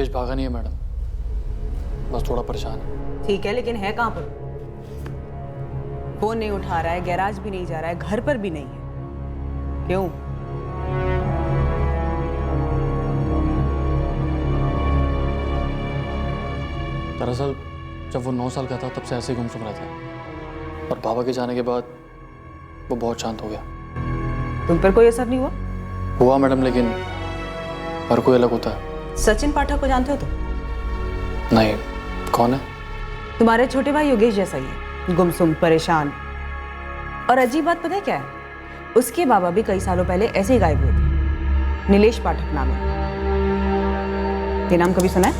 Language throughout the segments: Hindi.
योगेश भागा नहीं है मैडम, बस थोड़ा परेशान है। ठीक है, लेकिन है कहाँ पर? फोन नहीं उठा रहा है, गैराज भी नहीं जा रहा है, घर पर भी नहीं है। क्यों? दरअसल जब वो 9 साल का था तब से ऐसे ही गुमसुम रहता है, और बाबा के जाने के बाद वो बहुत शांत हो गया। तुम पर कोई असर नहीं हुआ? हुआ मैडम, लेकिन हर कोई अलग होता है। सचिन पाठक को जानते हो तुम? नहीं, कौन है? तुम्हारे छोटे भाई योगेश जैसा ही है, गुमसुम, परेशान। और अजीब बात पता है क्या है? उसके बाबा भी कई सालों पहले ऐसे ही गायब हुए थे। नीलेश पाठक नाम है। ये नाम कभी सुना है?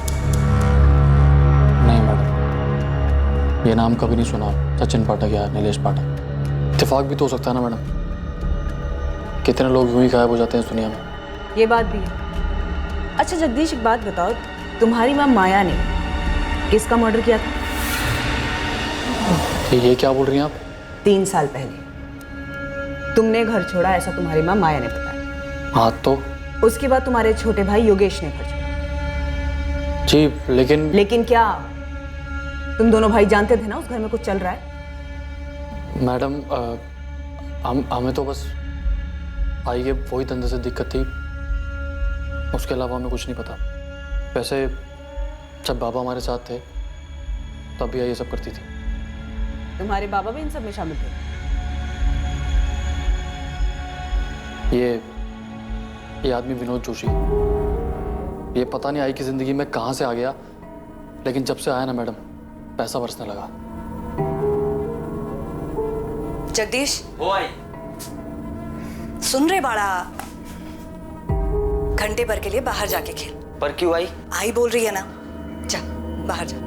नहीं मैडम, ये नाम कभी नहीं सुना। सचिन पाठक या नीलेश पाठक, इत्तेफाक भी तो हो सकता है ना मैडम। कितने लोग यूं ही गायब हो जाते हैं इस दुनिया में। ये बात भी है। अच्छा जगदीश, एक बात बताओ, तुम्हारी माँ माया ने किसका मर्डर किया था? ये क्या बोल रही हैं आप? 3 साल पहले तुमने घर छोड़ा, ऐसा तुम्हारी माँ माया ने बताया। हाँ तो? उसके बाद तुम्हारे छोटे भाई योगेश ने घर छोड़ा। जी, लेकिन क्या? तुम दोनों भाई जानते थे ना उस घर में कुछ चल रहा है? मैडम, हमें तो बस आई के वही धंधे से दिक्कत थी, उसके अलावा हमें कुछ नहीं पता। वैसे जब बाबा हमारे साथ थे तब भी ये सब करती थी। तुम्हारे बाबा भी इन सब में शामिल थे? ये आदमी विनोद जोशी, ये पता नहीं आई की जिंदगी में कहां से आ गया, लेकिन जब से आया ना मैडम, पैसा बरसने लगा। जगदीश, ओ आई सुन रहे बाड़ा? घंटे भर के लिए बाहर जाके खेल। पर क्यों आई? आई बोल रही है ना, जा बाहर जा।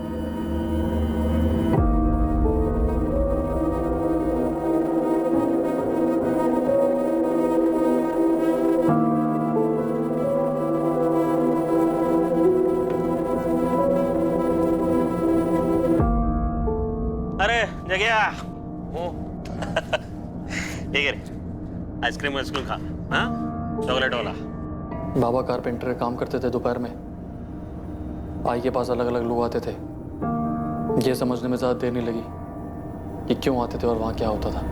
अरे जगह ओ ठीक है, आइसक्रीम वाइसक्रीम खा। हाँ, चॉकलेट वाला। बाबा कारपेंटर का काम करते थे। दोपहर में आई के पास अलग अलग लोग आते थे। ये समझने में ज़्यादा देर नहीं लगी कि क्यों आते थे और वहाँ क्या होता था।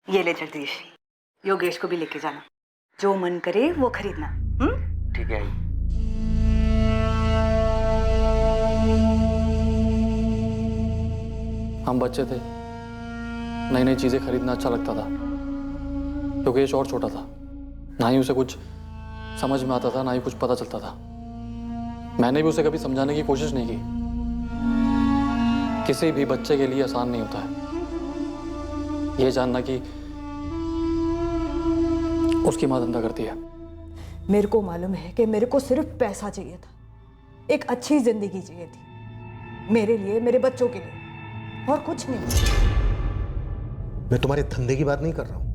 ये ले जगदीश, योगेश को भी लेके जाना, जो मन करे वो खरीदना। ठीक है। हम बच्चे थे, नई नई चीज़ें खरीदना अच्छा लगता था। योगेश और छोटा था, ना ही उसे कुछ समझ में आता था, ना ही कुछ पता चलता था। मैंने भी उसे कभी समझाने की कोशिश नहीं की। किसी भी बच्चे के लिए आसान नहीं होता है ये जानना कि उसकी माँ धंधा करती है। मेरे को मालूम है कि मेरे को सिर्फ पैसा चाहिए था, एक अच्छी जिंदगी चाहिए थी, मेरे लिए, मेरे बच्चों के लिए, और कुछ नहीं। मैं तुम्हारे धंधे की बात नहीं कर रहा हूं,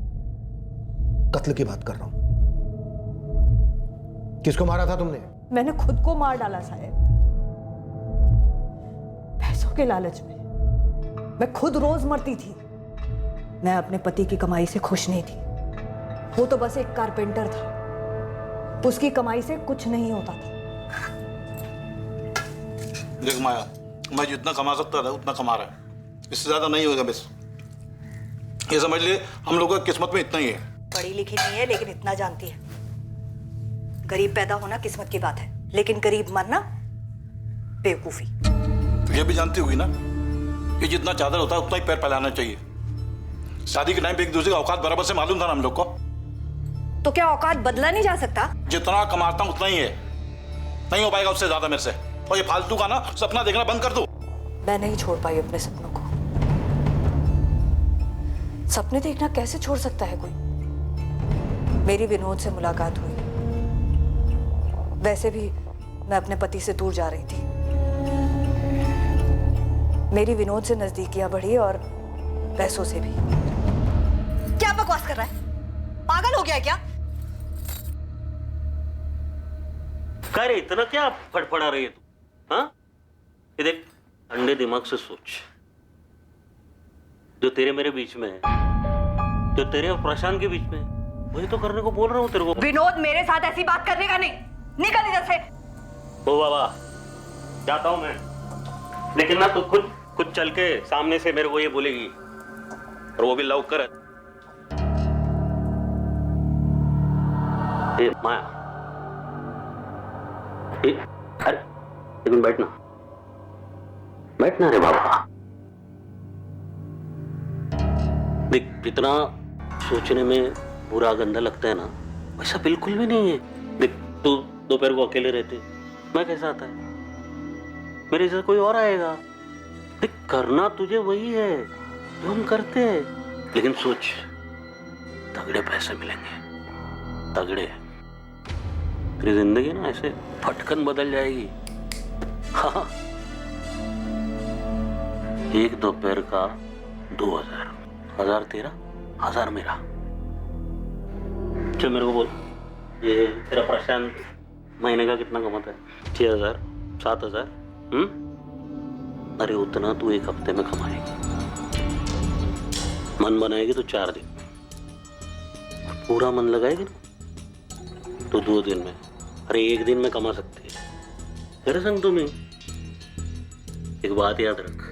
कत्ल की बात कर रहा हूं। किसको मारा था तुमने? मैंने खुद को मार डाला साहब, पैसों के लालच में। मैं खुद रोज मरती थी। मैं अपने पति की कमाई से खुश नहीं थी। वो तो बस एक कारपेंटर था, उसकी कमाई से कुछ नहीं होता था। देख माया, मैं जितना कमा सकता था उतना कमा रहा है, इससे ज्यादा नहीं होगा। बस ये समझ ले, हम लोगों की किस्मत में इतना ही है। पढ़ी लिखी नहीं है लेकिन इतना जानती है, गरीब पैदा होना किस्मत की बात है, लेकिन गरीब मरना बेवकूफी। तो ये भी जानती होगी ना, ये जितना चादर होता है उतना ही पैर फैलाना चाहिए। शादी के टाइम पे एक दूसरे का औकात बराबर से मालूम था ना हम लोग को। तो क्या औकात बदला नहीं जा सकता? जितना कमाता हूं उतना ही है, नहीं हो पाएगा उससे ज्यादा मेरे से। और ये फालतू का ना सपना देखना बंद कर दो। मैं नहीं छोड़ पाई अपने सपनों को। सपने देखना कैसे छोड़ सकता है कोई? मेरी विनोद से मुलाकात हुई, वैसे भी मैं अपने पति से दूर जा रही थी। मेरी विनोद से नजदीकियां बढ़ी और पैसों से भी। क्या बकवास कर रहा है? पागल हो गया है क्या? कह रहे इतना क्या फड़फड़ा रही है तू? हाँ, ये देख, ठंडे दिमाग से सोच। जो तेरे मेरे बीच में है जो तेरे और प्रशांत के बीच में, वही तो करने को बोल रहा हूँ तेरे को। विनोद, मेरे साथ ऐसी बात करने का नहीं। निकल इधर से। ओ बाबा, जाता हूँ मैं, लेकिन ना तू खुद चल के सामने से मेरे को ये बोलेगी, और वो भी लव कर। ए माया, अरे लेकिन बैठना रे बाबा। देख, जितना सोचने में बुरा गंदा लगता है ना, वैसा बिल्कुल भी नहीं है। देख, तू दोपहर को अकेले रहते, मैं कैसा आता है, मेरे जैसा कोई और आएगा। देख, करना तुझे वही है जो हम करते हैं, लेकिन सोच, तगड़े पैसे मिलेंगे, तगड़े। तेरी जिंदगी ना ऐसे फटकन बदल जाएगी। हाँ, एक दोपहर का 2000, 1000 तेरा, 1000 मेरा। चल मेरे को बोल, ये तेरा प्रशांत महीने का कितना कमाता है? 6000, 7000? अरे उतना तू एक हफ्ते में कमाएगी, मन बनाएगी तो 4 दिन, पूरा मन लगाएगी ना तो 2 दिन में, अरे 1 दिन में कमा सकती है। तेरे संग तुम्हें एक बात याद रख,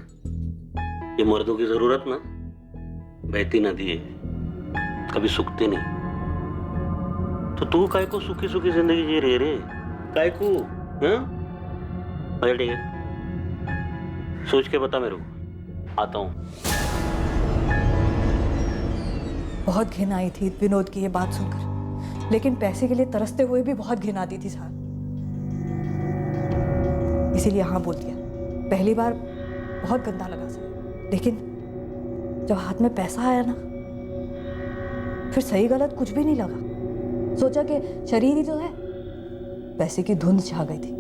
ये मर्दों की जरूरत ना बहती नदी है, कभी सूखती नहीं। तो तू काय को सूखी सूखी जिंदगी जी रही रे, काय को? ठीक है, सोच के बता मेरे को, आता हूं। बहुत घिन आई थी विनोद की ये बात सुनकर, लेकिन पैसे के लिए तरसते हुए भी बहुत घिन आती थी साहब, इसीलिए हाँ बोल दिया। पहली बार बहुत गंदा लगा सर, लेकिन जब हाथ में पैसा आया ना, फिर सही गलत कुछ भी नहीं लगा। सोचा कि शरीर ही तो है, पैसे की धुंध छा गई थी।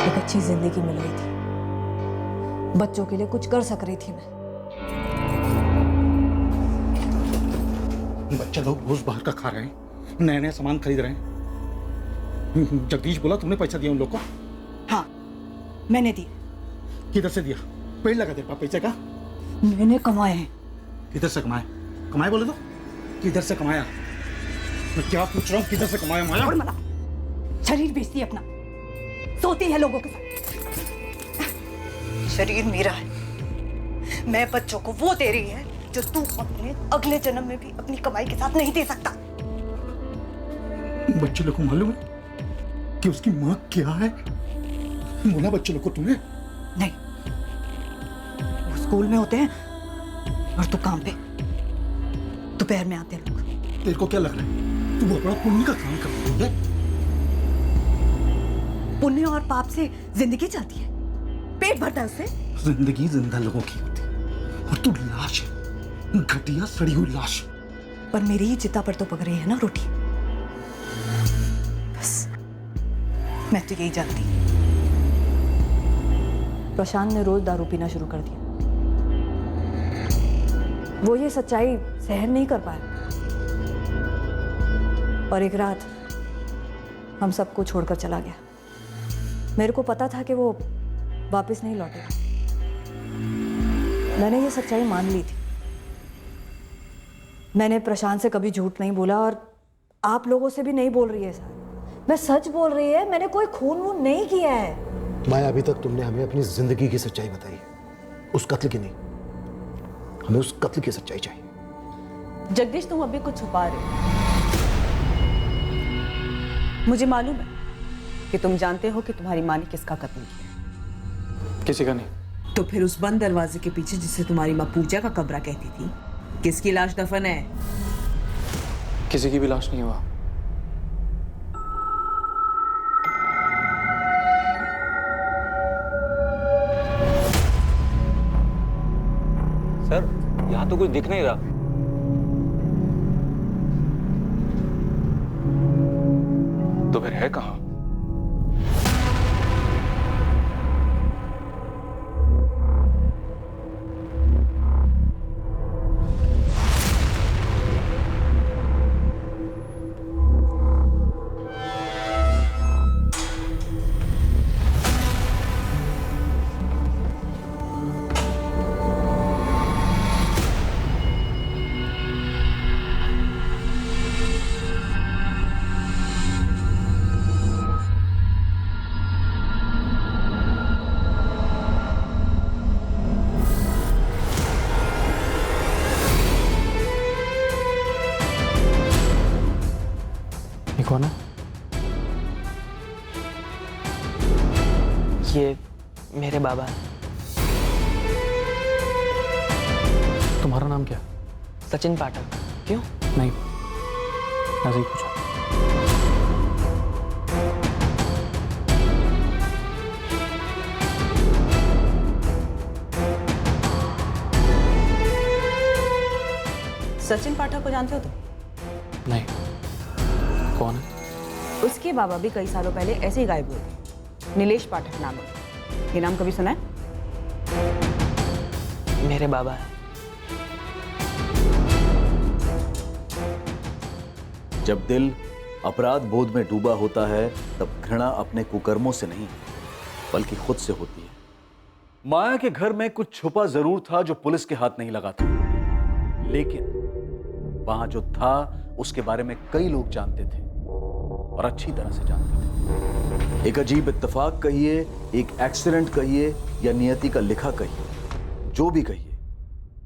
एक अच्छी जिंदगी मिल गई थी, बच्चों के लिए कुछ कर सक रही थी मैं। बच्चे लोग रोज बाहर का खा रहे हैं, नए नए सामान खरीद रहे हैं। जगदीश बोला तुमने पैसा दिया उन लोग को? हाँ, मैंने दी। किधर से दिया? पेड़ लगा दे पैसे का? मैंने कमाए हैं। किधर से कमाए? कमाए बोले तो किधर से कमाया? मैं क्या पूछ रहा हूँ, किधर से कमाया माया? और मला शरीर बेचती है अपना, सोती है लोगों के साथ। शरीर मेरा है, मैं बच्चों को वो दे रही है जो तू अपने अगले जन्म में भी अपनी कमाई के साथ नहीं दे सकता। बच्चे लोग को मालूम है कि उसकी माँ क्या है? बोला बच्चे लोग को तुमने? नहीं, वो स्कूल में होते हैं और तू काम पे, दोपहर में आते हैं लोग। तेरे को क्या लग रहा है तू बहुत बड़ा पुण्य का काम कर रही है? पुण्य और पाप से जिंदगी चलती है, पेट भरता है उससे। जिंदगी जिंदा लोगों की होती है और तू लाश है, घटिया सड़ी हुई लाश। पर मेरी ही चिता पर तो पक रही है ना रोटी। बस मैं तो यही जानती। प्रशांत ने रोज दारू पीना शुरू कर दिया। वो ये सच्चाई सहन नहीं कर पाया और एक रात हम सबको छोड़कर चला गया। मेरे को पता था कि वो वापस नहीं लौटेगा। मैंने ये सच्चाई मान ली थी। मैंने प्रशांत से कभी झूठ नहीं बोला और आप लोगों से भी नहीं बोल रही है सर। मैं सच बोल रही है, मैंने कोई खून वून नहीं किया है। माया, अभी तक तुमने हमें अपनी जिंदगी की सच्चाई बताई है, उस कत्ल की नहीं। हमें उस कत्ल की सच्चाई चाहिए। जगदीश, तुम अभी कुछ छुपा रहे हो। मुझे मालूम है कि तुम जानते हो कि तुम्हारी माँ ने किसका कत्ल किया। किसी का नहीं। तो फिर उस बंद दरवाजे के पीछे, जिसे तुम्हारी माँ पूजा का कमरा कहती थी, किसकी लाश दफन है? किसी की भी लाश नहीं हुआ। सर, यहाँ तो कुछ दिख नहीं रहा। तो फिर है कहाँ? कौन है? ये मेरे बाबा हैं। तुम्हारा नाम क्या? सचिन पाठक। क्यों? नहीं, ऐसे ही पूछा। सचिन पाठक को जानते हो तुम? नहीं, कौन है? उसके बाबा भी कई सालों पहले ऐसे ही गायब हुए थे। नीलेश पाठक नाम है। ये नाम कभी सुना है? मेरे बाबा हैं। जब दिल अपराध बोध में डूबा होता है तब घृणा अपने कुकर्मों से नहीं बल्कि खुद से होती है। माया के घर में कुछ छुपा जरूर था जो पुलिस के हाथ नहीं लगा था, लेकिन वहां जो था उसके बारे में कई लोग जानते थे और अच्छी तरह से जानते थे। एक अजीब इत्तेफाक कहिए, एक एक्सीडेंट कहिए या नियति का लिखा कहिए, जो भी कहिए,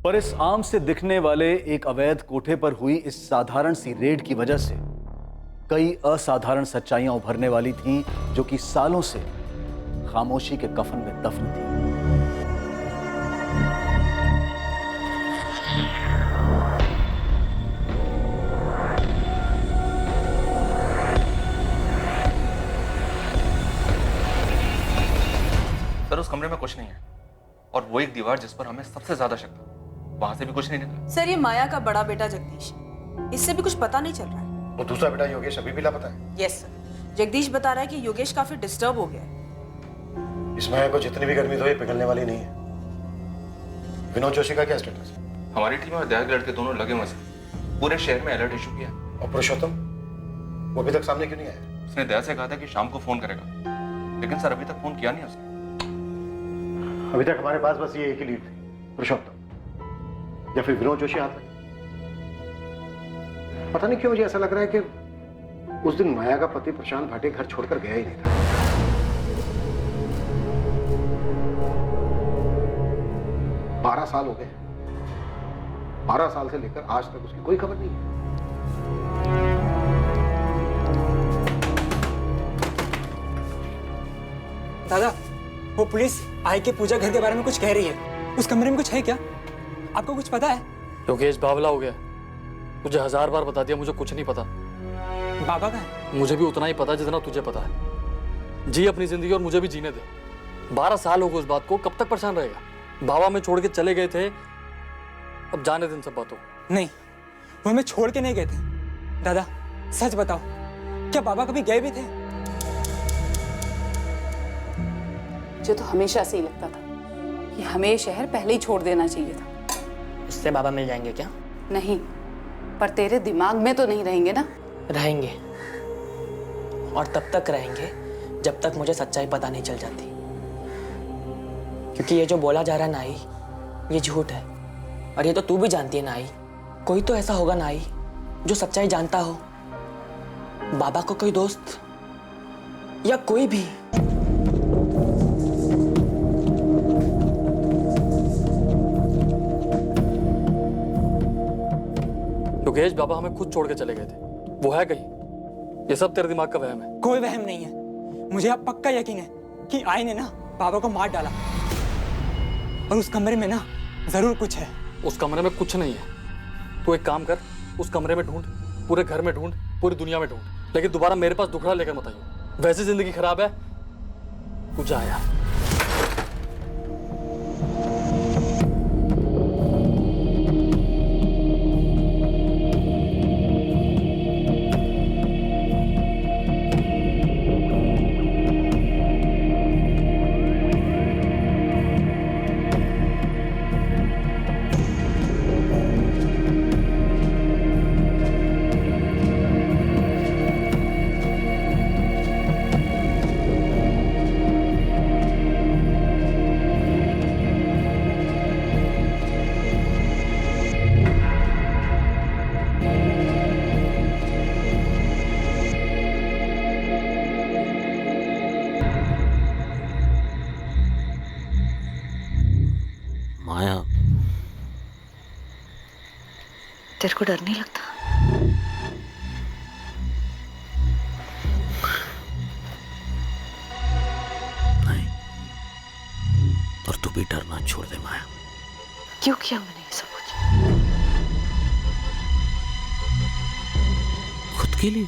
पर इस आम से दिखने वाले एक अवैध कोठे पर हुई इस साधारण सी रेड की वजह से कई असाधारण सच्चाइयां उभरने वाली थीं जो कि सालों से खामोशी के कफन में दफन थी। सर उस कमरे में कुछ नहीं है और वो एक दीवार जिस पर हमें सबसे ज्यादा शक था, वहां से भी कुछ नहीं निकला। सर, ये माया का बड़ा बेटा जगदीश, इससे भी कुछ पता नहीं चल रहा है। वो दूसरा बेटा योगेश अभी भी लापता है। यस सर, जगदीश बता रहा है कि योगेश काफी डिस्टर्ब हो गया है। इस माया को जितनी भी गर्मी दो ये पिघलने वाली नहीं है। विनोद जोशी का क्या स्टेटस है? हमारी टीम और दया के लड़के दोनों लगे हुए हैं। पूरे शहर में अलर्ट इशू किया। और पुरुषोत्तम वो अभी तक सामने क्यों नहीं आया? उसने दया से कहा था कि शाम को फोन करेगा, लेकिन सर अभी तक फोन किया नहीं उसने। अभी तक हमारे पास बस ये एक ही लीड थी, पुरुषोत्तम या फिर विनोद जोशी हाथ में। पता नहीं क्यों मुझे ऐसा लग रहा है कि उस दिन माया का पति प्रशांत भाटे घर छोड़कर गया ही नहीं था। 12 साल हो गए। 12 साल से लेकर आज तक उसकी कोई खबर नहीं है। दादा, वो पुलिस आई के पूजा घर के बारे में कुछ कह रही है। उस कमरे में कुछ है क्या? आपको कुछ पता है? योगेश बावला हो गया। मुझे 1000 बार बता दिया, मुझे कुछ नहीं पता। बाबा का है? मुझे भी उतना ही पता जितना तुझे पता है। जी अपनी जिंदगी और मुझे भी जीने दे। 12 साल हो गए उस बात को, कब तक परेशान रहेगा? बाबा में छोड़ के चले गए थे, अब जाने दे इन सब बातों। नहीं, वो हमें छोड़ के नहीं गए थे। दादा सच बताओ, क्या बाबा कभी गए भी थे? मुझे तो हमेशा से ही लगता था कि हमें ये शहर पहले ही छोड़ देना चाहिए था। उससे बाबा मिल जाएंगे क्या? नहीं, पर तेरे दिमाग में तो नहीं रहेंगे ना? रहेंगे, और तब तक रहेंगे जब तक मुझे सच्चाई पता नहीं चल जाती। क्योंकि ये जो बोला जा रहा है नाई, ये झूठ है। और ये तो तू भी जानती है नाई, कोई तो ऐसा होगा नाई जो सच्चाई जानता हो। बाबा को कोई दोस्त या कोई भी। योगेश बाबा हमें खुद छोड़ के चले गए थे, वो है कहीं? ये सब तेरे दिमाग का वहम है। कोई वहम नहीं है। मुझे अब पक्का यकीन है कि आई ने ना बाबा को मार डाला, और उस कमरे में ना जरूर कुछ है। उस कमरे में कुछ नहीं है। तू एक काम कर, उस कमरे में ढूंढ, पूरे घर में ढूंढ, पूरी दुनिया में ढूंढ, लेकिन दोबारा मेरे पास दुखड़ा लेकर मत आइयो। वैसे जिंदगी खराब है, तू जा यार। माया, तेरे को डर नहीं लगता? और तू भी डरना छोड़ दे माया। क्यों किया मैंने ये सब कुछ? खुद के लिए,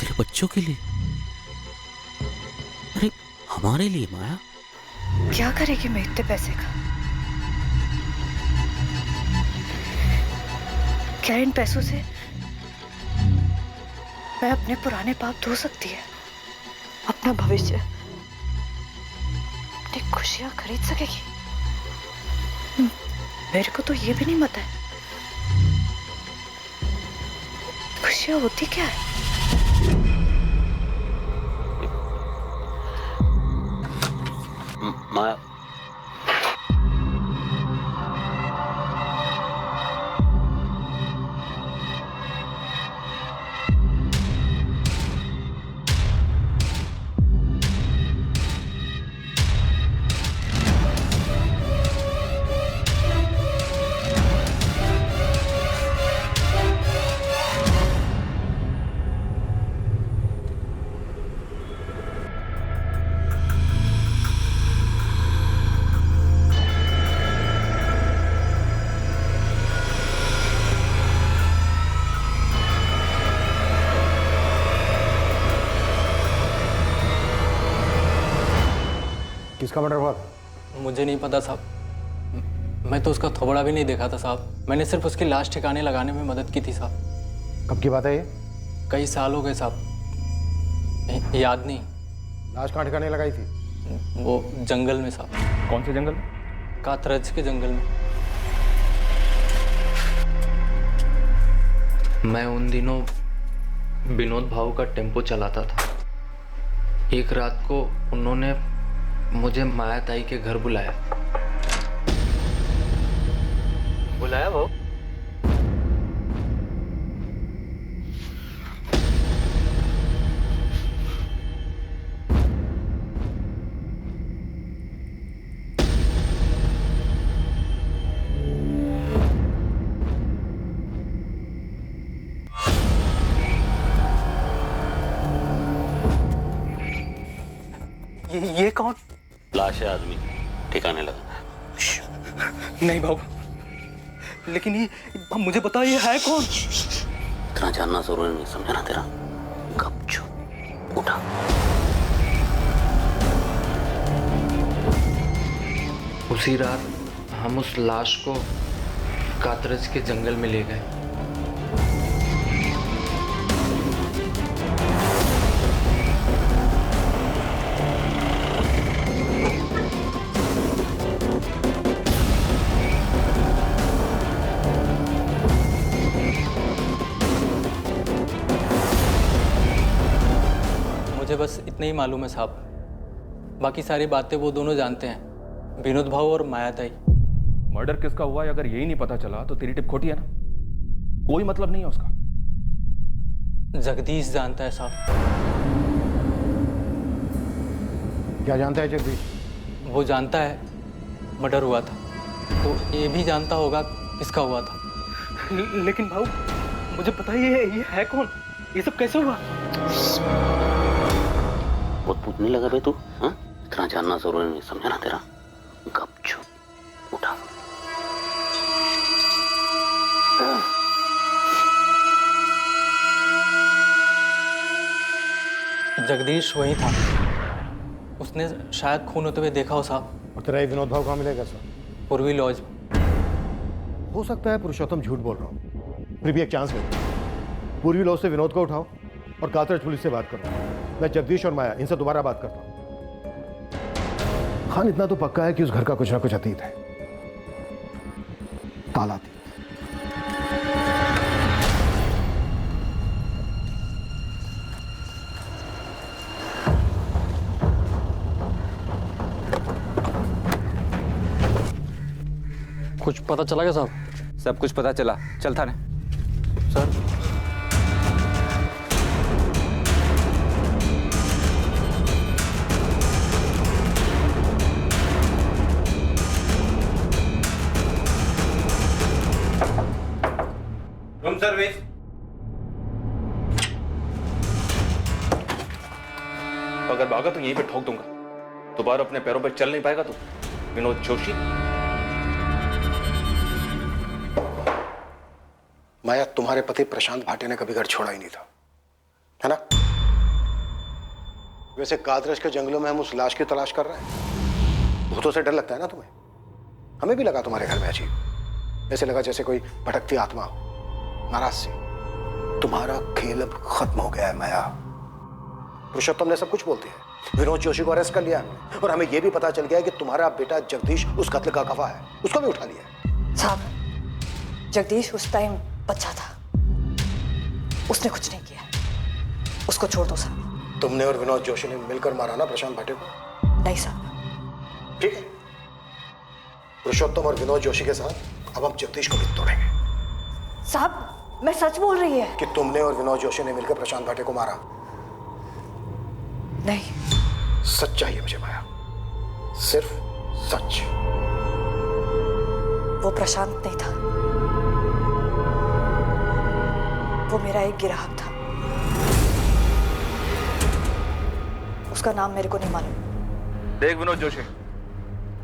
तेरे बच्चों के लिए, अरे हमारे लिए माया। क्या करेगी मैं इतने पैसे का? क्या इन पैसों से मैं अपने पुराने पाप धो सकती है? अपना भविष्य, अपनी खुशियां खरीद सकेगी? मेरे को तो ये भी नहीं पता है खुशियां होती क्या है। माया, किसका मर्डर हुआ? मुझे नहीं पता साहब, मैं तो उसका थोबड़ा भी नहीं देखा था साहब। मैंने सिर्फ उसकी लाश ठिकाने लगाने में मदद की थी साहब। कब की बात है ये? कई साल हो गए साहब, याद नहीं। लाश कहाँ ठिकाने लगाई थी? वो जंगल में साहब। कौन से जंगल में? कातरज के जंगल में। मैं उन दिनों विनोद भाऊ का टेम्पो चलाता था। एक रात को उन्होंने मुझे माया ताई के घर बुलाया भाऊ। ये कौन? लाश है आदमी, ठिकाने लगा। नहीं बाबू, लेकिन ये मुझे बताओ ये है कौन? इतना जानना जरूरी नहीं, समझा ना तेरा? गपचुप उठा। उसी रात हम उस लाश को कातरज के जंगल में ले गए। मुझे बस इतना ही मालूम है साहब, बाकी सारी बातें वो दोनों जानते हैं, विनोद भाऊ और माया ताई। मर्डर किसका हुआ है अगर यही नहीं पता चला तो तेरी टिप खोटी है ना, कोई मतलब नहीं है उसका। जगदीश जानता है साहब। क्या जानता है जगदीश? वो जानता है मर्डर हुआ था, तो ये भी जानता होगा किसका हुआ था। लेकिन भाऊ मुझे बताइए ये है कौन? ये सब कैसे हुआ? बहुत पूछने लगा बे तू, हाँ? इतना जानना जरूरी नहीं, समझा ना तेरा? गपचुप उठा। जगदीश वही था, उसने शायद खून होते हुए देखा हो साहब। और तेरा ये विनोद भाव कहाँ मिलेगा सर? पूर्वी लॉज। हो सकता है पुरुषोत्तम झूठ बोल रहा हूँ, फिर भी एक चांस ले। पूर्वी लॉज से विनोद को उठाओ और कातरज पुलिस से बात करो। मैं जगदीश और माया इनसे दोबारा बात करता हूँ। खान इतना तो पक्का है कि उस घर का कुछ ना कुछ अतीत है, काला अतीत। कुछ पता चला क्या साहब? सब कुछ पता चला, चल थाने। Sir room service. अगर भागा तो यहीं पे ठोक दूंगा। दोबारा अपने पैरों पर चल नहीं पाएगा तू, विनोद जोशी। माया, तुम्हारे पति प्रशांत भाटे ने कभी घर छोड़ा ही नहीं था, है ना? वैसे कादरश के जंगलों में हम उस लाश की तलाश कर रहे हैं। भूतों से डर लगता है ना तुम्हें? हमें भी लगा तुम्हारे घर में अजीब, ऐसे लगा जैसे कोई भटकती आत्मा हो, नाराज सी। तुम्हारा खेल अब खत्म हो गया है माया। पुरुषोत्तम ने सब कुछ बोल दिया, विनोद जोशी को अरेस्ट कर लिया है और हमें यह भी पता चल गया है कि तुम्हारा बेटा जगदीश उस कत्ल का गवाह है, उसको भी उठा लिया है। साहब, जगदीश उस टाइम बच्चा था, उसने कुछ नहीं किया, उसको छोड़ दो साहब। तुमने और विनोद जोशी ने मिलकर मारा ना प्रशांत भाटे को? नहीं साहब। ठीक है, पुरुषोत्तम और विनोद जोशी के साथ अब हम जगदीश को भी तोड़ेंगे। साहब, मैं सच बोल रही है कि तुमने और विनोद जोशी ने मिलकर प्रशांत भाटे को मारा? नहीं। सच चाहिए मुझे माया, सिर्फ सच। वो प्रशांत नहीं था, वो मेरा एक ग्राहक था। उसका नाम मेरे को नहीं मालूम। देख विनोद जोशी,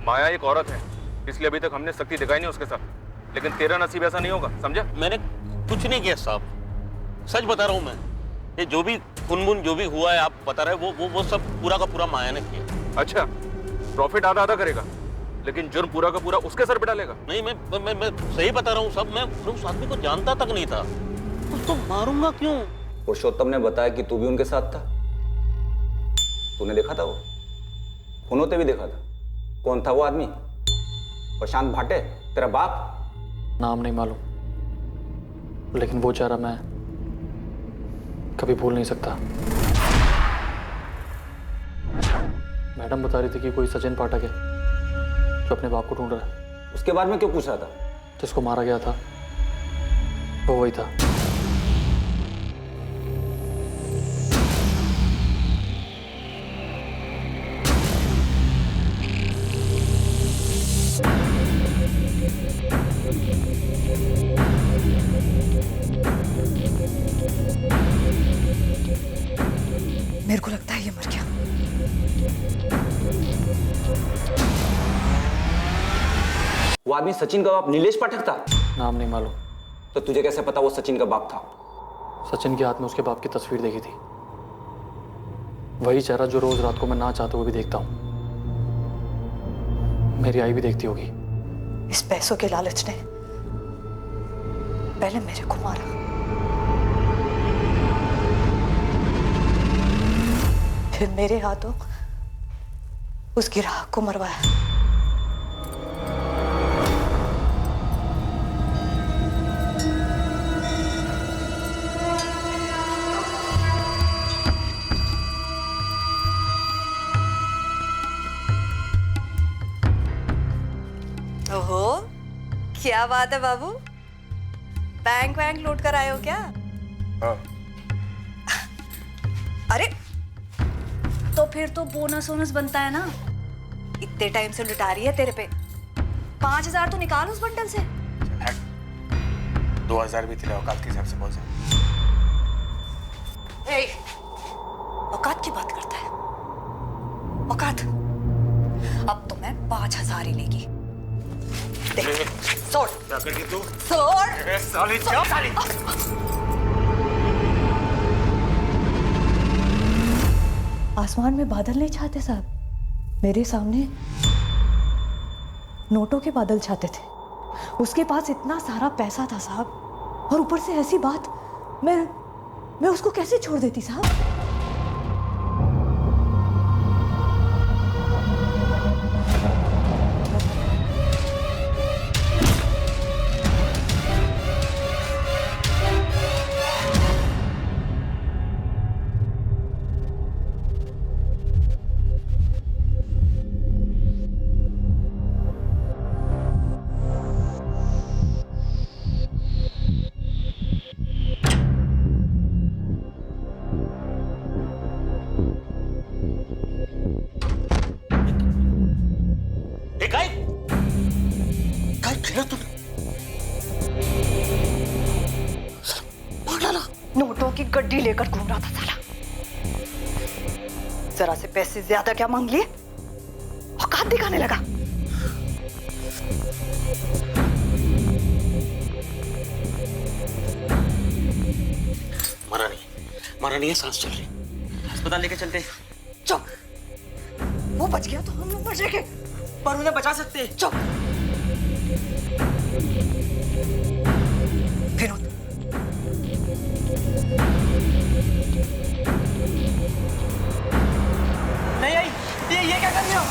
माया एक औरत है, इसलिए अभी तक हमने सख्ती दिखाई नहीं उसके साथ, लेकिन तेरा नसीब ऐसा नहीं होगा, समझा? मैंने कुछ नहीं किया साहब, सच बता रहा हूँ मैं। ये जो भी खुनमुन जो भी हुआ है आप बता रहे वो सब पूरा का पूरा माया ने किया। अच्छा, प्रॉफिट आधा आधा करेगा, लेकिन जुर्म पूरा का पूरा उसके सर पे डालेगा? नहीं, मैं सही बता रहा हूँ साहब, मैं उस आदमी को जानता तक नहीं था, उसको मारूंगा क्यों? पुरुषोत्तम ने बताया कि तू भी उनके साथ था, तूने देखा था वो, उन्होंने भी देखा था। कौन था वो आदमी? प्रशांत भाटे, तेरा बाप? नाम नहीं मालूम, लेकिन वो चेहरा मैं कभी भूल नहीं सकता। मैडम बता रही थी कि कोई सचिन पाठक है जो अपने बाप को ढूंढ रहा है। उसके बारे में क्यों पूछ रहा था? जिसको मारा गया था वो वही था। मेरे को लगता है ये मर गया। वो आदमी सचिन का बाप नीलेश पाठक था? नाम नहीं मालूम। तो तुझे कैसे पता वो सचिन का बाप था? सचिन के हाथ में उसके बाप की तस्वीर देखी थी, वही चेहरा जो रोज रात को मैं ना चाहते हुए भी देखता हूँ। मेरी आई भी देखती होगी। इस पैसों के लालच ने पहले मेरे को मारा, फिर मेरे हाथों उस ग्राहक को मरवाया। ओहो, क्या बात है बाबू, बैंक वैंक लूट कर आए हो क्या? हाँ। अरे तो फिर तो बोनस वोनस बनता है ना, इतने टाइम से लुटा रही है तेरे पे। 5,000 तो निकाल उस बंडल से। 2,000 भी तेरे औकात के हिसाब से बहुत ज्यादा। औकात की बात करता है? औकात? अब तो मैं 5,000 ही लेगी। देख, सोड़। क्या कर रही तू? सोड़। साली क्या? साली। आसमान में बादल नहीं छाते साहब, मेरे सामने नोटों के बादल छाते थे। उसके पास इतना सारा पैसा था साहब, और ऊपर से ऐसी बात, मैं उसको कैसे छोड़ देती साहब? नोटों की गड्डी लेकर घूम रहा था साला। जरा से पैसे ज्यादा क्या मांग लिए? औकात दिखाने लगा। मरा नहीं है, सांस चल रही। अस्पताल लेके चलते। चुप, वो बच गया तो हम लोग बचेंगे। पर उन्हें बचा सकते। चुप। विनोद, नहीं आई, ये क्या कर रही हो?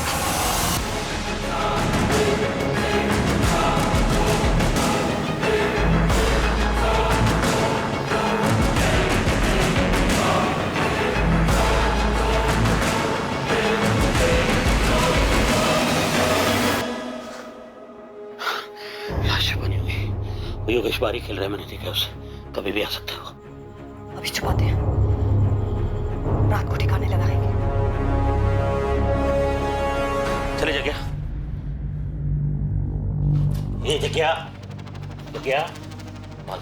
योगेश बारी खेल रहा है, मैंने देखा उसे, कभी भी आ सकता है वो। अभी छुपाते हैं, रात को ठिकाने लगाएंगे। चले जग्या, ये जग्या, जग्या,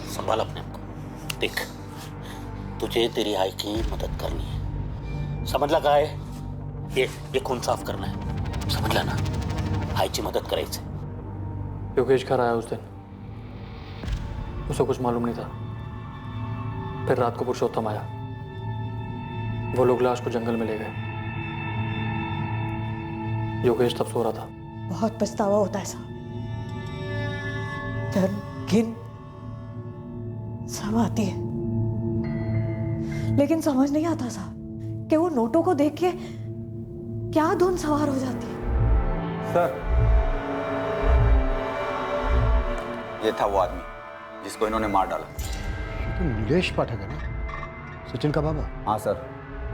संभाल अपने आप को। देख, तुझे तेरी आई की मदद करनी है, समझ लगा है? ये खून साफ करना है, समझ लेना। आईची मदद करायची। योगेश घर आया उस दिन, उसे कुछ मालूम नहीं था। फिर रात को पुरुषोत्तम आया, वो लोग लाश को जंगल में ले गए। योगेश तब सो रहा था। बहुत पछतावा होता है साहब, डर, घिन सब आती है, लेकिन समझ नहीं आता साहब कि वो नोटों को देख के क्या धुन सवार हो जाती है। सर, ये था वो आदमी जिसको इन्होंने मार डाला। तो नीलेश पाठक है ना, सचिन का बाबा? हाँ सर,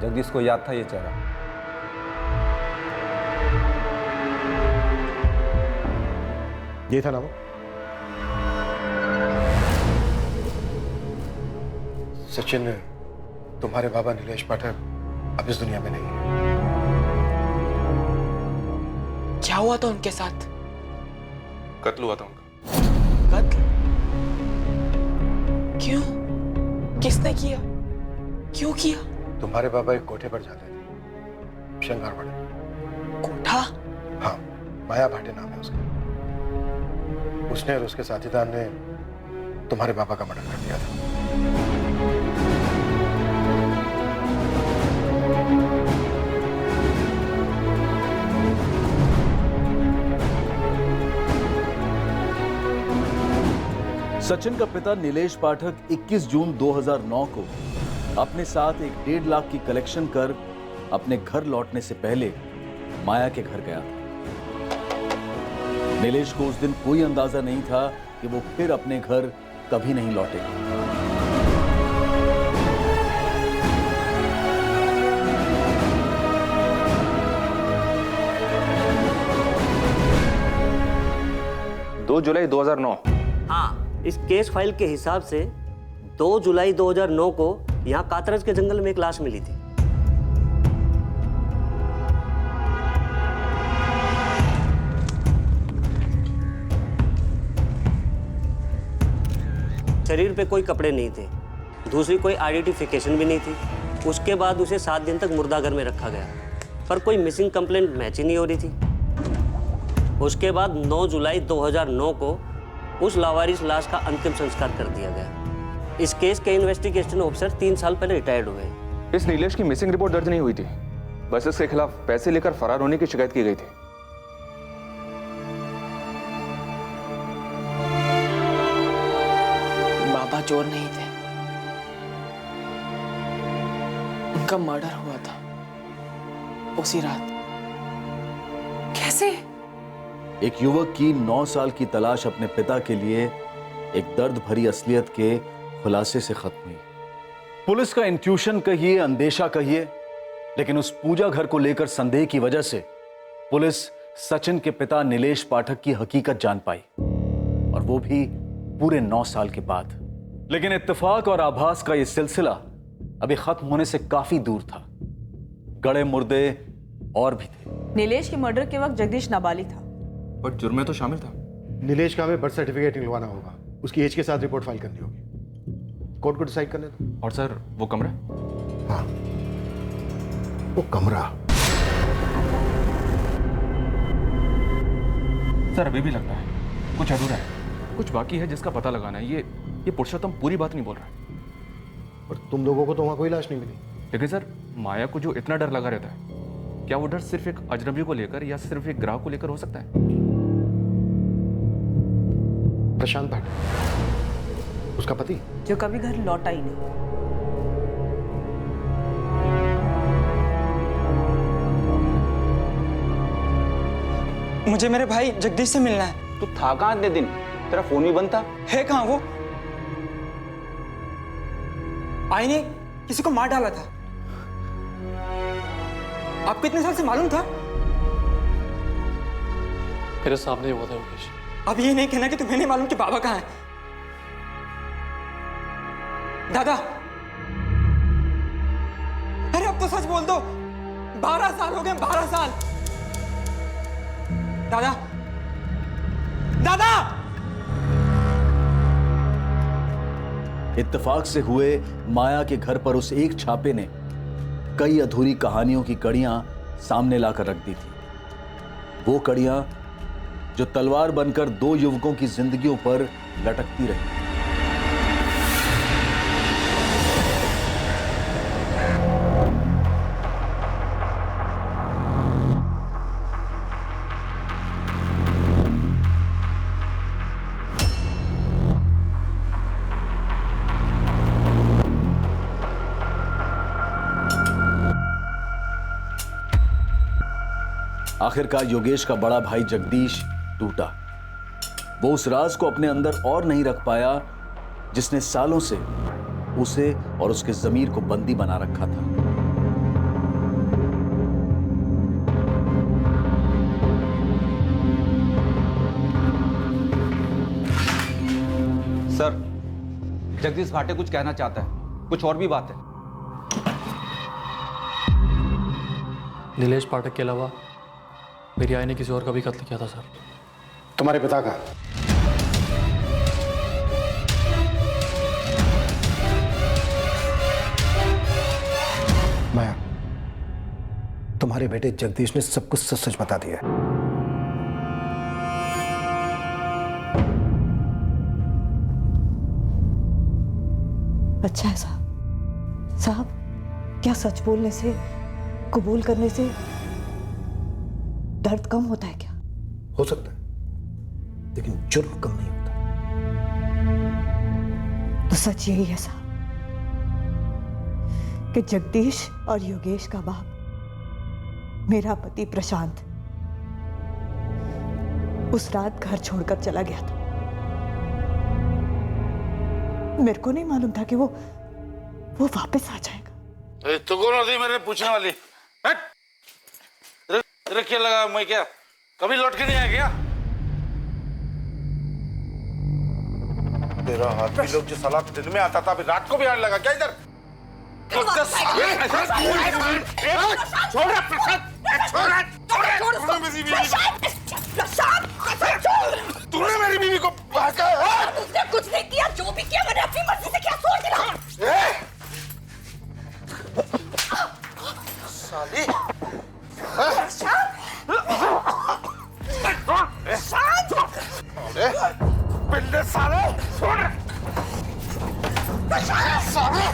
जगदीश को याद था ये चेहरा। ये था ना वो? सचिन, तुम्हारे बाबा नीलेश पाठक अब इस दुनिया में नहीं है। क्या हुआ था उनके साथ? कत्ल हुआ था उनका। कत्ल? क्यों? किसने किया? क्यों किया? तुम्हारे बाबा एक कोठे पर जाते थे, शंगारवाड़ी। कोठा? हाँ, माया भाटे नाम है उसका। उसने और उसके साथीदार ने तुम्हारे बाबा का मर्डर कर दिया था। सचिन का पिता नीलेश पाठक 21 जून 2009 को अपने साथ एक 1.5 लाख की कलेक्शन कर अपने घर लौटने से पहले माया के घर गया था। नीलेश को उस दिन कोई अंदाजा नहीं था कि वो फिर अपने घर कभी नहीं लौटेगा। जुलाई 2009। हाँ, इस केस फाइल के हिसाब से 2 जुलाई 2009 को यहाँ कातरज के जंगल में एक लाश मिली थी। शरीर पे कोई कपड़े नहीं थे, दूसरी कोई आइडेंटिफिकेशन भी नहीं थी। उसके बाद उसे 7 दिन तक मुर्दाघर में रखा गया, पर कोई मिसिंग कंप्लेंट मैच ही नहीं हो रही थी। उसके बाद 9 जुलाई 2009 को उस लावारिस लाश का अंतिम संस्कार कर दिया गया। इस केस के इन्वेस्टिगेशन ऑफिसर 3 साल पहले रिटायर्ड हुए। इस नीलेश की मिसिंग रिपोर्ट दर्ज नहीं हुई थी, बस इसके खिलाफ पैसे लेकर फरार होने की शिकायत की गई थी। बाबा चोर नहीं थे, उनका मर्डर हुआ था उसी रात। कैसे? एक युवक की 9 साल की तलाश अपने पिता के लिए एक दर्द भरी असलियत के खुलासे से खत्म हुई। पुलिस का इंट्यूशन कहिए, अंदेशा कहिए, लेकिन उस पूजा घर को लेकर संदेह की वजह से पुलिस सचिन के पिता नीलेश पाठक की हकीकत जान पाई, और वो भी पूरे 9 साल के बाद। लेकिन इत्तेफाक और आभास का यह सिलसिला अभी खत्म होने से काफी दूर था। गड़े मुर्दे और भी थे। नीलेश के मर्डर के वक्त जगदीश नाबालिग था, पर जुर्म में तो शामिल था। नीलेश का हमें बर्थ सर्टिफिकेट निकलवाना होगा, उसकी एज के साथ रिपोर्ट फाइल करनी होगी। कोर्ट को डिसाइड करने दो। और सर, वो कमरा? हाँ, वो कमरा सर अभी भी लगता है कुछ अधूरा है, कुछ बाकी है जिसका पता लगाना है। ये पुरुषोत्तम पूरी बात नहीं बोल रहा है। पर तुम लोगों को तो वहां कोई लाश नहीं मिली। लेकिन सर माया को जो इतना डर लगा रहता है, क्या वो डर सिर्फ एक अजनबी को लेकर या सिर्फ एक ग्राहक को लेकर हो सकता है? प्रशांत भाटे, उसका पति जो कभी घर लौटा ही नहीं। मुझे मेरे भाई जगदीश से मिलना है। तू था कहाँ इतने दिन? तेरा फोन भी बंद था। है कहाँ वो? आई ने किसी को मार डाला था। आपको इतने साल से मालूम था? मेरे सामने ही हुआ था योगेश। अब ये नहीं कहना कि तुम्हें नहीं मालूम कि बाबा कहाँ है। दादा, अरे अब तो सच बोल दो। 12 साल हो गए, 12 साल। दादा, दादा! इत्तेफाक से हुए माया के घर पर उस एक छापे ने कई अधूरी कहानियों की कड़ियां सामने लाकर रख दी थी। वो कड़ियां जो तलवार बनकर 2 युवकों की जिंदगियों पर लटकती रही। आखिरकार योगेश का बड़ा भाई जगदीश टूटा। वो उस राज को अपने अंदर और नहीं रख पाया जिसने सालों से उसे और उसके जमीर को बंदी बना रखा था। सर, जगदीश भाटे कुछ कहना चाहता है, कुछ और भी बात है। नीलेश पाठक के अलावा मेरी आई ने किसी और का भी कत्ल किया था सर। तुम्हारे पिता का? माया, तुम्हारे बेटे जगदीश ने सब कुछ सच सच बता दिया। अच्छा है साहब। साहब, क्या सच बोलने से, कबूल करने से दर्द कम होता है क्या? हो सकता है, लेकिन जुर्म कम नहीं होता। तो सच यही है साहब कि जगदीश और योगेश का बाप मेरा पति प्रशांत उस रात घर छोड़कर चला गया था। मेरे को नहीं मालूम था कि वो वापस आ जाएगा। तो कौन होती मेरे पूछने वाली? हट! तेरे क्या लगा मैं क्या कभी लौट के नहीं आया क्या? तेरा हाथ भी लोग जो साला दिन में आता था अभी रात को भी आने लगा क्या इधर? तूने मेरी बीवी को उसने कुछ नहीं किया, जो भी किया मैंने अपनी मर्जी से किया। छोड़ देना साली। पिल्ले साले छोड़ साले।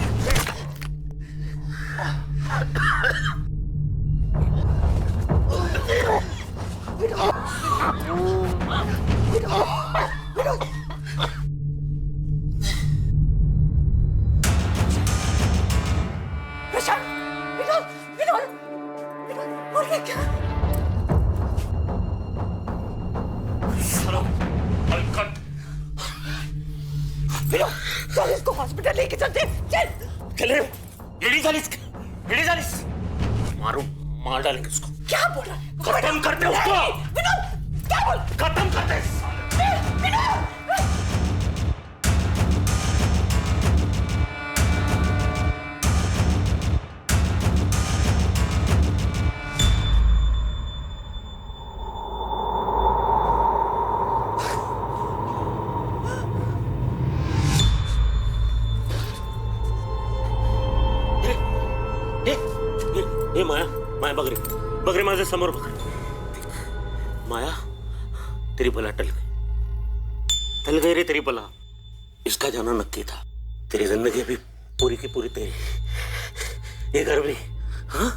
चल इसको हॉस्पिटल लेके चलते। चल चले मारो, मार डालेंगे उसको। क्या बोल रहा है? खत्म करते उसको। विनोद, क्या बोल? खत्म करते। विनोद! माया, माया बगरी, बगरी माझे समोर बघ। माया, तेरी बला टल गई रे तेरी बला। इसका जाना नक्की था। तेरी जिंदगी भी पूरी की पूरी तेरी, ये घर भी। हाँ,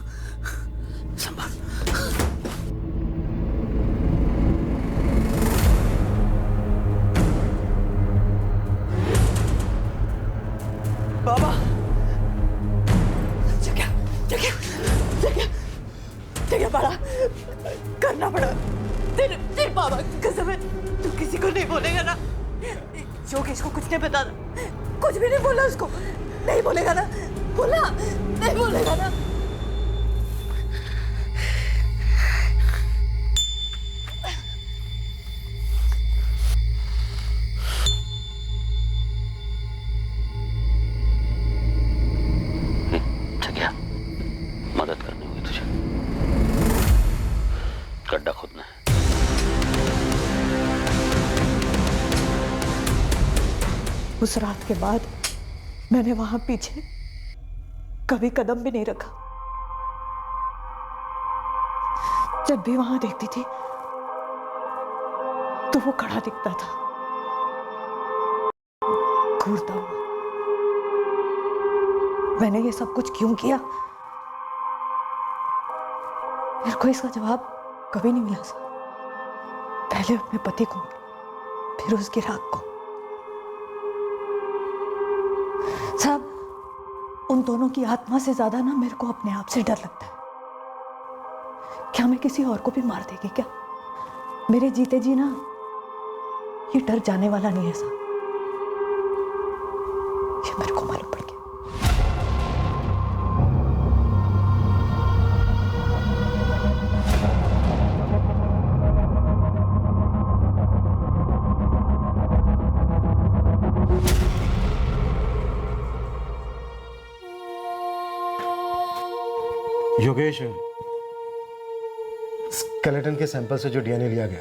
संभाल। बाबा, जगह बड़ा करना पड़ा। तेरे बाबा की कसम है, तू किसी को नहीं बोलेगा ना? योगेश को कुछ नहीं बता, कुछ भी नहीं बोला उसको, नहीं बोलेगा ना? बोला नहीं बोलेगा ना? मदद करनी होगी तुझे, गड्ढा खोदना है। उस रात के बाद मैंने वहां पीछे कभी कदम भी नहीं रखा। जब भी वहां देखती थी तो वो खड़ा दिखता था, घूरता हुआ। मैंने ये सब कुछ क्यों किया, मेरे को इसका जवाब कभी नहीं मिला। पहले अपने पति को, फिर उसकी राख को। साहब, उन दोनों की आत्मा से ज्यादा ना मेरे को अपने आप से डर लगता है। क्या मैं किसी और को भी मार देगी क्या? मेरे जीते जी ना ये डर जाने वाला नहीं है साहब, ये मेरे को मालूम पड़ गया। योगेश, स्केलेटन के सैंपल से जो डीएनए लिया गया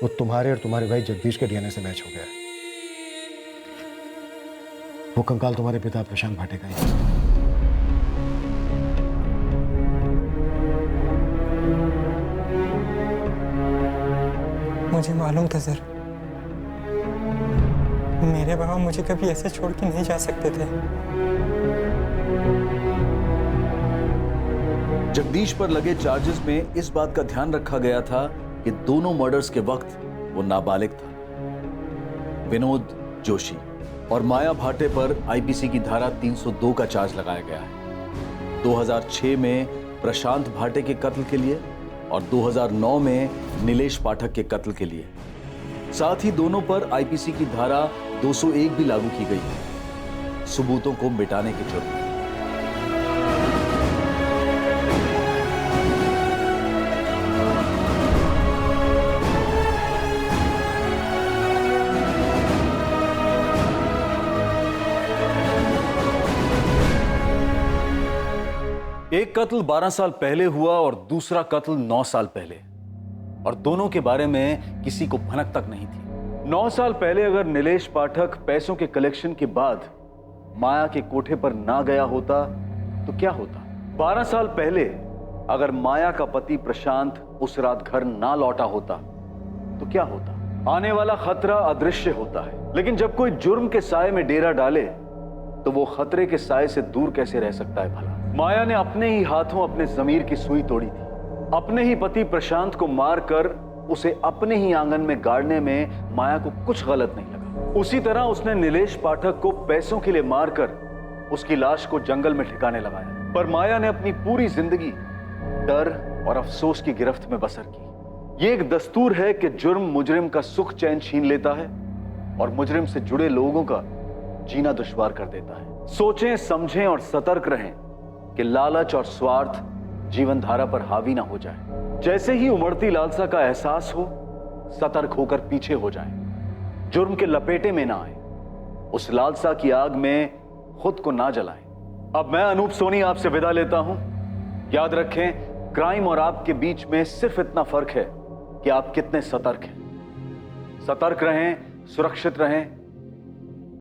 वो तुम्हारे और तुम्हारे भाई जगदीश के डीएनए से मैच हो गया। वो कंकाल तुम्हारे पिता प्रशांत भाटे का ही है। मुझे मालूम था सर, मेरे बाबा मुझे कभी ऐसे छोड़ के नहीं जा सकते थे। जगदीश पर लगे चार्जेस में इस बात का ध्यान रखा गया था कि दोनों मर्डर्स के वक्त वो नाबालिग था। विनोद जोशी और माया भाटे पर आईपीसी की धारा 302 का चार्ज लगाया गया है। 2006 में प्रशांत भाटे के कत्ल के लिए और 2009 में नीलेश पाठक के कत्ल के लिए। साथ ही दोनों पर आईपीसी की धारा 201 भी लागू की गई है, सबूतों को मिटाने के जुर्म में। एक कत्ल 12 साल पहले हुआ और दूसरा कत्ल 9 साल पहले, और दोनों के बारे में किसी को भनक तक नहीं थी। 9 साल पहले अगर नीलेश पाठक पैसों के कलेक्शन के बाद माया के कोठे पर ना गया होता तो क्या होता? 12 साल पहले अगर माया का पति प्रशांत उस रात घर ना लौटा होता तो क्या होता? आने वाला खतरा अदृश्य होता है, लेकिन जब कोई जुर्म के साए में डेरा डाले तो वो खतरे के साए से दूर कैसे रह सकता है भला? माया ने अपने ही हाथों अपने जमीर की सुई तोड़ी थी। अपने ही पति प्रशांत को मारकर उसे अपने ही आंगन में गाड़ने में माया को कुछ गलत नहीं लगा। उसी तरह उसने नीलेश पाठक को पैसों के लिए मारकर उसकी लाश को जंगल में ठिकाने लगाया। पर माया ने अपनी पूरी जिंदगी डर और अफसोस की गिरफ्त में बसर की। ये एक दस्तूर है कि जुर्म मुजरिम का सुख चैन छीन लेता है और मुजरिम से जुड़े लोगों का जीना दुश्वार कर देता है। सोचें, समझें और सतर्क रहें कि लालच और स्वार्थ जीवन धारा पर हावी ना हो जाए। जैसे ही उमड़ती लालसा का एहसास हो, सतर्क होकर पीछे हो जाएं। जुर्म के लपेटे में ना आए, उस लालसा की आग में खुद को ना जलाएं। अब मैं अनूप सोनी आपसे विदा लेता हूं। याद रखें, क्राइम और आपके बीच में सिर्फ इतना फर्क है कि आप कितने सतर्क हैं। सतर्क रहें, सुरक्षित रहें